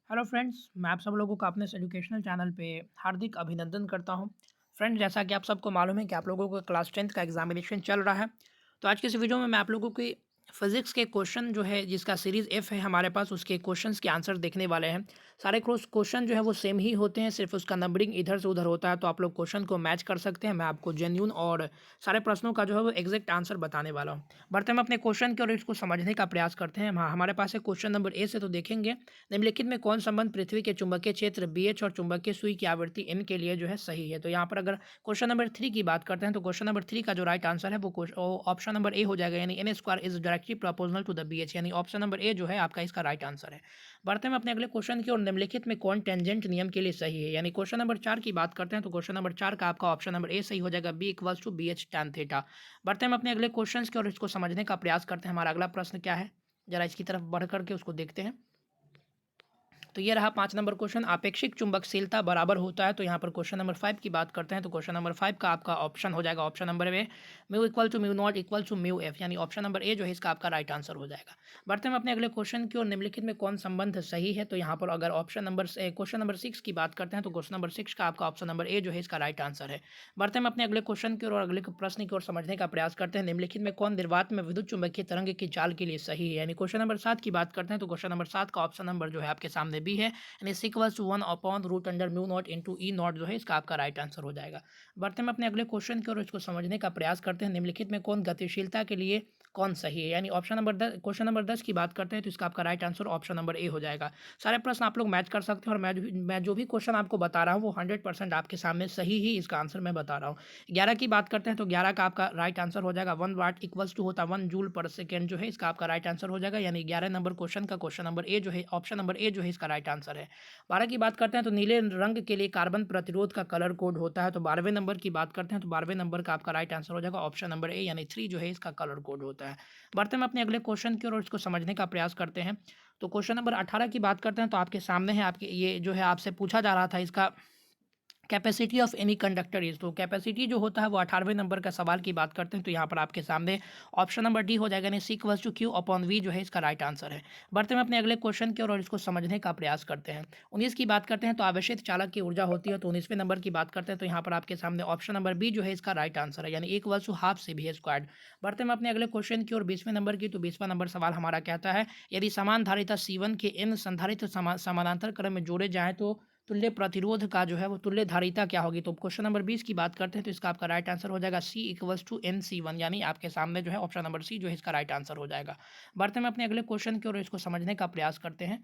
Hello friends, मैं आप सब लोगों का अपने इस एजुकेशनल चैनल पे हार्दिक अभिनंदन करता हूं। फ्रेंड्स, जैसा कि आप सबको मालूम है कि आप लोगों का क्लास 10th का एग्जामिनेशन चल रहा है। तो आज की इस वीडियो में मैं आप लोगों की फिजिक्स के क्वेश्चन जो है जिसका सीरीज़ एफ है हमारे पास, उसके क्वेश्चंस के आंसर देखने वाले हैं। सारे क्वेश्चन जो है वो सेम ही होते हैं, सिर्फ उसका नंबरिंग इधर से उधर होता है। तो आप लोग क्वेश्चन को मैच कर सकते हैं। मैं आपको जेन्यून और सारे प्रश्नों का जो है वो एग्जैक्ट आंसर बताने वाला हूँ। बढ़ते हम अपने क्वेश्चन के और इसको समझने का प्रयास करते हैं। हमारे पास है क्वेश्चन नंबर ए से, तो देखेंगे निम्नलिखित में कौन संबंध पृथ्वी के चुंबकीय क्षेत्र BH और चुंबकीय सुई की आवृत्ति N के लिए जो है सही है। तो यहाँ पर अगर क्वेश्चन नंबर 3 की बात करते हैं तो क्वेश्चन नंबर 3 का जो राइट आंसर है वो ऑप्शन नंबर ए हो जाएगा, यानी N² is directly proportional to the BH, यानी ऑप्शन नंबर ए जो है आपका इसका राइट आंसर है। बढ़ते हैं अपने अगले क्वेश्चन की और निम्नलिखित में कौन टेंजेंट नियम के लिए सही है, यानी क्वेश्चन नंबर 4 की बात करते हैं तो क्वेश्चन नंबर 4 का आपका ऑप्शन नंबर ए सही हो जाएगा, B = BH tan थीटा। बढ़ते हैं अपने अगले क्वेश्चन की और इसको समझने का प्रयास करते हैं। हमारा अगला प्रश्न क्या है, जरा इसकी तरफ बढ़ करके उसको देखते हैं। तो ये रहा 5 नंबर क्वेश्चन, आपेक्षिक चुंबकशीलता बराबर होता है। तो यहाँ पर क्वेश्चन नंबर 5 की बात करते हैं तो क्वेश्चन नंबर 5 का आपका ऑप्शन हो जाएगा ऑप्शन नंबर ए, μ = μ0 = μF, यानी ऑप्शन नंबर ए जो है इसका आपका राइट आंसर हो जाएगा। बढ़ते हैं अपने अगले क्वेश्चन की और निम्नलिखित में कौन संबंध सही है। तो यहाँ पर अगर क्वेश्चन नंबर 6 की बात करते हैं तो क्वेश्चन नंबर 6 का आपका ऑप्शन नंबर ए जो है इसका राइट आंसर है। बढ़ते हैं अपने अगले क्वेश्चन की और अगले प्रश्न की ओर समझने का प्रयास करते हैं। निम्नलिखित में कौन निर्वात में विद्युत चुंबकीय तरंग की चाल के लिए सही है, यानी क्वेश्चन नंबर 7 की बात करते हैं तो क्वेश्चन नंबर 7 का ऑप्शन नंबर जो है आपके सामने बी है, यानी =1/√μ0 जो है इसका आपका राइट आंसर हो जाएगा। बढ़ते हैं अपने अगले क्वेश्चन की और इसको समझने का प्रयास करते हैं। निम्नलिखित में कौन गतिशीलता के लिए कौन सही है, यानी क्वेश्चन नंबर 10 की बात करते हैं तो इसका आपका राइट आंसर ऑप्शन नंबर ए हो जाएगा। सारे प्रश्न आप लोग मैच कर सकते हैं और मैं जो भी क्वेश्चन आपको बता रहा हूँ वो 100% आपके सामने सही ही इसका आंसर मैं बता रहा हूँ। 11 की बात करते हैं तो 11 का आपका राइट आंसर हो जाएगा 1 वाट = होता 1 जूल पर सेकेंड जो है इसका आपका राइट आंसर हो जाएगा, यानी 11 नंबर क्वेश्चन का क्वेश्चन नंबर ए जो है ऑप्शन नंबर ए जो है इसका राइट आंसर है। 12 की बात करते हैं तो नीले रंग के लिए कार्बन प्रतिरोध का कलर कोड होता है। तो 12वें नंबर की बात करते हैं तो 12वें नंबर का आपका राइट आंसर हो जाएगा ऑप्शन नंबर ए, यानी 3 जो है इसका कलर कोड होता है। बढ़ते हैं अपने अगले क्वेश्चन की ओर इसको समझने का प्रयास करते हैं। तो क्वेश्चन नंबर 18 की बात करते हैं तो आपके सामने है, आपके ये जो है आपसे पूछा जा रहा था इसका capacity of any conductor is. तो कैपेसिटी जो होता है वो 18वें नंबर का सवाल की बात करते हैं तो यहाँ पर आपके सामने ऑप्शन नंबर डी हो जाएगा, यानी C =Q/V जो है इसका राइट आंसर है। बढ़ते हैं अपने अगले क्वेश्चन की और इसको समझने का प्रयास करते हैं। 19 की बात करते हैं तो आवेशित चालक की ऊर्जा होती है। तो 19वें नंबर की बात करते हैं तो यहाँ पर आपके सामने ऑप्शन नंबर बी जो है इसका राइट आंसर है, यानी A = ½ CV²। बढ़ते हैं अपने अगले क्वेश्चन की और 20वें नंबर की। तो 20वां नंबर सवाल हमारा कहता है, यदि समान धारिता C1 के N संधारित्र समानांतर क्रम में जोड़े जाएँ तो तुल्य प्रतिरोध का जो है वो तुल्य धारिता क्या होगी। तो क्वेश्चन नंबर 20 की बात करते हैं तो इसका आपका राइट आंसर हो जाएगा C =NC1, यानी आपके सामने जो है ऑप्शन नंबर सी जो है इसका राइट आंसर हो जाएगा। बढ़ते हैं अपने अगले क्वेश्चन की ओर इसको समझने का प्रयास करते हैं।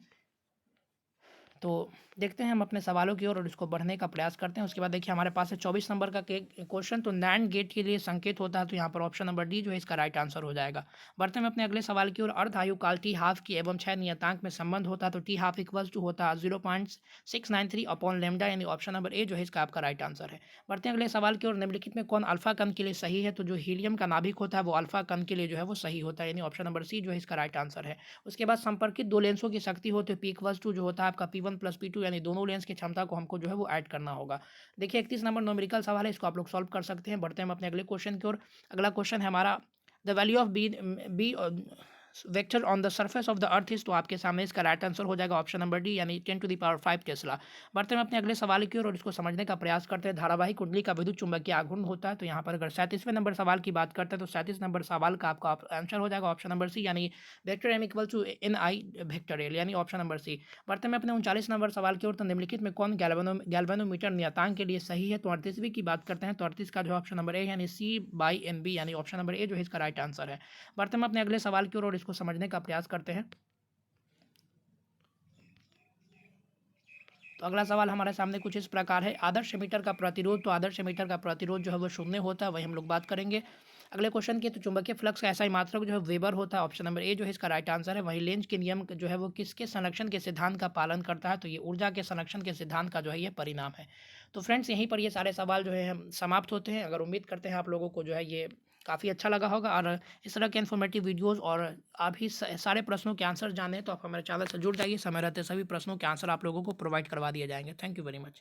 तो देखते हैं हम अपने सवालों की और इसको बढ़ने का प्रयास करते हैं। उसके बाद देखिए हमारे पास है 24 नंबर का क्वेश्चन। तो नैंड गेट के लिए संकेत होता है। तो यहाँ पर ऑप्शन नंबर डी जो है इसका राइट आंसर हो जाएगा। बढ़ते हैं अपने अगले सवाल की ओर। अर्ध आयु काल T½ की एवं 6 नियतांक में संबंध होता है। तो T½ = होता है 0.693/λ, यानी ऑप्शन नंबर ए जो है इसका आपका राइट आंसर है। बढ़ते हैं अगले सवाल की ओर। निम्नलिखित में कौन अल्फा कण के लिए सही है। तो जो हीलियम का नाभिक होता है वो अल्फा कण के लिए जो है वो सही होता है, यानी ऑप्शन नंबर सी जो है इसका राइट आंसर है। उसके बाद संपर्कित दो लेंसों की शक्ति होती है P = जो होता है आपका P1 + P2, यानी दोनों लेंस की क्षमता को हमको जो है वो ऐड करना होगा। देखिए 31 नंबर न्यूमेरिकल सवाल है, इसको आप लोग सॉल्व कर सकते हैं। बढ़ते हैं हम अपने अगले क्वेश्चन की ओर। अगला क्वेश्चन है हमारा, the value of B vector on the surface of the earth is. तो आपके सामने इसका राइट आंसर हो जाएगा ऑप्शन नंबर डी, यानी 10⁵ टेस्ला। बढ़ते हैं अपने अगले सवाल की ओर और इसको समझने का प्रयास करते हैं। धारावाहिक कुंडली का विद्युत चुंबकीय आघूर्ण होता है। तो यहाँ पर अगर 37वें नंबर सवाल की बात करते हैं तो 37 नंबर सवाल का आपका आंसर हो जाएगा ऑप्शन नंबर सी, यानी वेक्टर M = NI/L, यानी ऑप्शन नंबर सी। बढ़ते हैं अपने 39 नंबर सवाल की ओर। तो निम्नलिखित में कौन गैल्वेनोमीटर नियतांक के लिए सही है। तो 38वीं की बात करते हैं तो 38 का जो ऑप्शन नंबर ए, यानी C/NB, यानी ऑप्शन नंबर ए जो है इसका राइट आंसर है। बढ़ते हैं अपने अगले सवाल की ओर और इसको समझने का प्रयास करते हैं। तो अगला सवाल हमारे सामने कुछ इस प्रकार है, आदर्श एमीटर का प्रतिरोध। तो आदर्श एमीटर का प्रतिरोध जो है वो 0 होता है, वही हम लोग बात करेंगे। अगले क्वेश्चन की, तो चुंबकीय फ्लक्स का एसआई मात्रक जो है वेबर होता है, ऑप्शन नंबर ए जो है इसका राइट आंसर है। वही लेंज के नियम जो है वो किसके संरक्षण के सिद्धांत का पालन करता है। तो ये ऊर्जा के संरक्षण के सिद्धांत का जो है ये परिणाम है। तो फ्रेंड्स यहीं पर ये सारे सवाल जो है हम समाप्त होते हैं। अगर उम्मीद करते हैं आप लोगों को जो है ये काफ़ी अच्छा लगा होगा और इस तरह के इन्फॉर्मेटिव वीडियोस और आप ही सारे प्रश्नों के आंसर जानें तो आप हमारे चैनल से जुड़ जाइए। समय रहते सभी प्रश्नों के आंसर आप लोगों को प्रोवाइड करवा दिए जाएंगे। Thank you very much.